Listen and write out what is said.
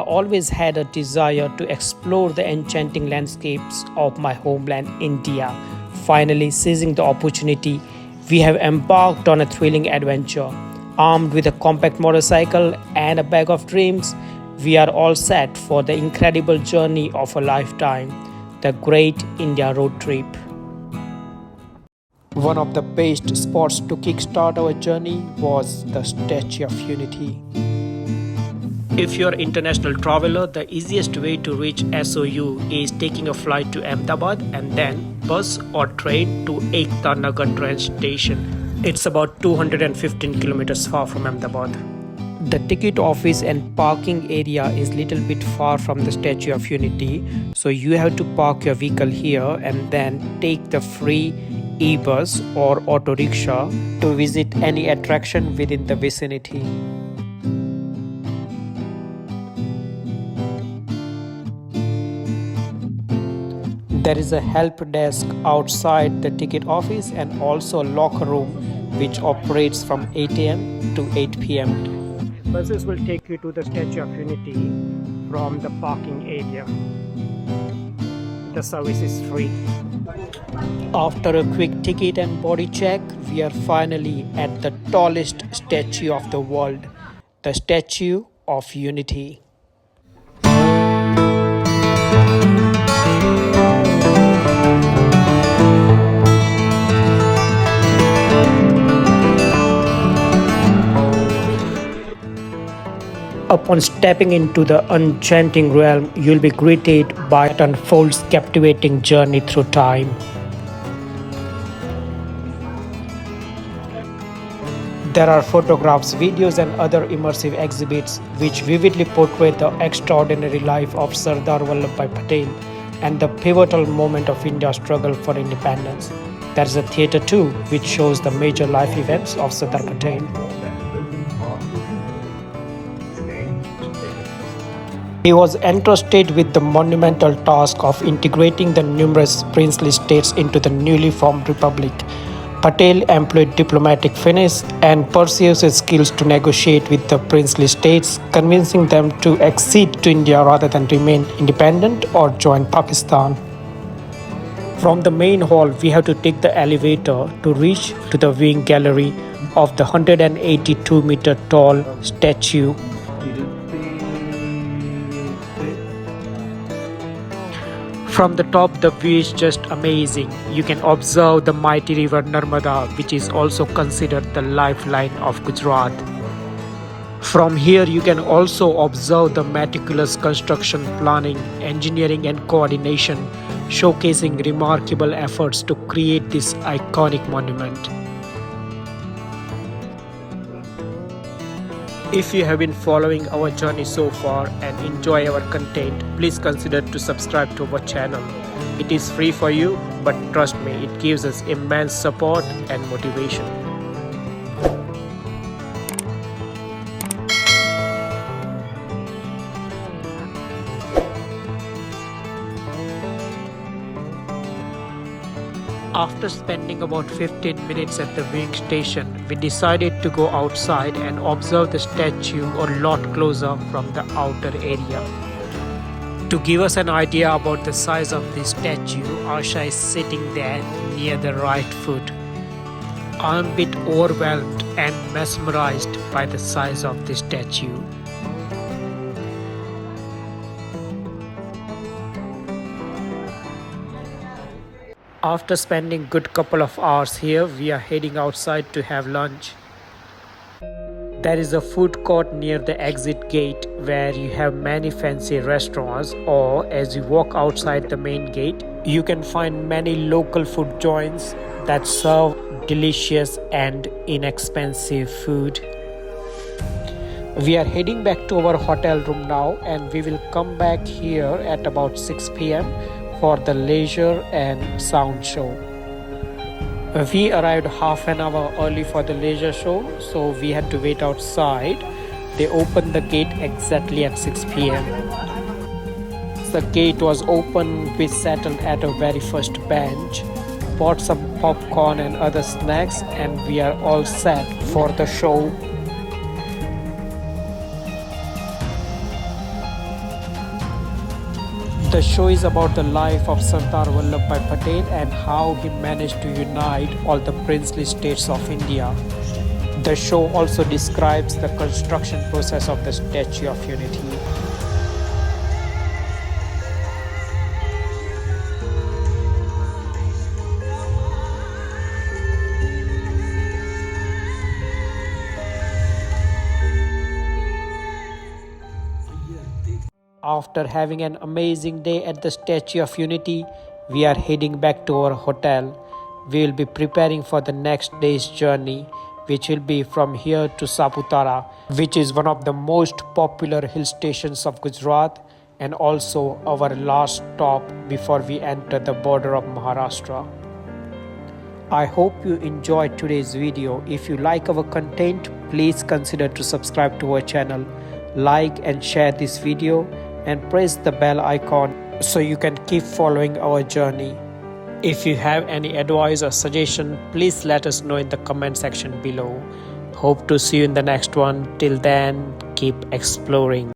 I always had a desire to explore the enchanting landscapes of my homeland, India. Finally, seizing the opportunity, we have embarked on a thrilling adventure. Armed with a compact motorcycle and a bag of dreams, we are all set for the incredible journey of a lifetime, the Great India Road Trip. One of the best spots to kickstart our journey was the Statue of Unity. If you're an international traveler, the easiest way to reach SOU is taking a flight to Ahmedabad and then bus or train to Ekta Nagar train station. It's about 215 kilometers far from Ahmedabad. The ticket office and parking area is little bit far from the Statue of Unity, so you have to park your vehicle here and then take the free e-bus or auto rickshaw to visit any attraction within the vicinity. There is a help desk outside the ticket office and also a locker room which operates from 8 a.m. to 8 p.m. Buses will take you to the Statue of Unity from the parking area. The service is free. After a quick ticket and body check, we are finally at the tallest statue of the world, the Statue of Unity. Upon stepping into the enchanting realm, you'll be greeted by it unfolds captivating journey through time. There are photographs, videos and other immersive exhibits which vividly portray the extraordinary life of Sardar Vallabhbhai Patel and the pivotal moment of India's struggle for independence. There is a theatre too which shows the major life events of Sardar Patel. He was entrusted with the monumental task of integrating the numerous princely states into the newly formed republic. Patel employed diplomatic finesse and persuasive skills to negotiate with the princely states, convincing them to accede to India rather than remain independent or join Pakistan. From the main hall, we have to take the elevator to reach to the viewing gallery of the 182-meter tall statue. From the top, the view is just amazing. You can observe the mighty river Narmada, which is also considered the lifeline of Gujarat. From here, you can also observe the meticulous construction planning, engineering and coordination, showcasing remarkable efforts to create this iconic monument. If you have been following our journey so far and enjoy our content, please consider to subscribe to our channel. It is free for you, but trust me, it gives us immense support and motivation. After spending about 15 minutes at the viewing station, we decided to go outside and observe the statue a lot closer from the outer area. To give us an idea about the size of this statue, Asha is sitting there near the right foot. I'm a bit overwhelmed and mesmerized by the size of this statue. After spending good couple of hours here, we are heading outside to have lunch. There is a food court near the exit gate where you have many fancy restaurants, or as you walk outside the main gate, you can find many local food joints that serve delicious and inexpensive food. We are heading back to our hotel room now and we will come back here at about 6 p.m. for the leisure and sound show. We arrived half an hour early for the leisure show, so we had to wait outside. They opened the gate exactly at 6 p.m. The gate was open, we settled at a very first bench, bought some popcorn and other snacks, and we are all set for the show. The show is about the life of Sardar Vallabhbhai Patel and how he managed to unite all the princely states of India. The show also describes the construction process of the Statue of Unity. After having an amazing day at the Statue of Unity, we are heading back to our hotel. We will be preparing for the next day's journey, which will be from here to Saputara, which is one of the most popular hill stations of Gujarat and also our last stop before we enter the border of Maharashtra. I hope you enjoyed today's video. If you like our content, please consider to subscribe to our channel, like and share this video, and press the bell icon so you can keep following our journey. If you have any advice or suggestion, please let us know in the comment section below. Hope to see you in the next one. Till then, keep exploring.